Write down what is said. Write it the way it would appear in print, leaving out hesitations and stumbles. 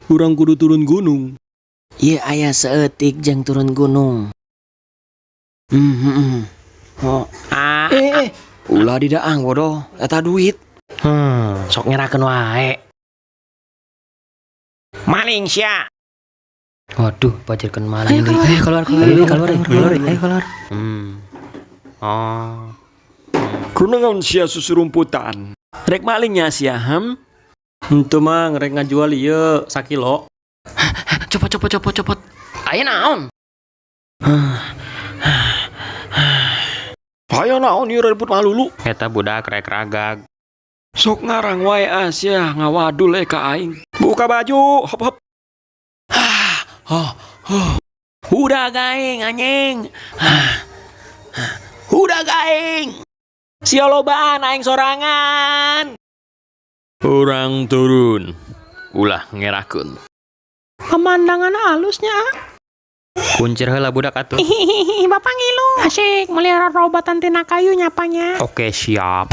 Kurang kudu turun gunung. Ieu aya seeutik jeung turun gunung. Oh, ulah didaang bodoh, eta duit. Sok nyerakeun wae. Maling sia. Waduh, pajerkeun maling deui. Ayo keluar. Oh. Kunaon sia susurumputan? Rek malingnya sia, Henteu mang rek ngajual ieu 1 kilo. Copot. Aya naon? Aya naon ieu rebut malulu? Eta budak rek ragag. Sok ngarang wae sia ngawadul ka aing. Buka baju, hop. Udah gaeng anjing. Udah gaeng. Sia lobaan aing sorangan. Urang turun. Ulah ngerakeun. Pemandangan halusnya. Kuncir heula budak atuh. Bapak ngilu. Asik, melihara robatan tina kayu nyapanya. Oke, siap.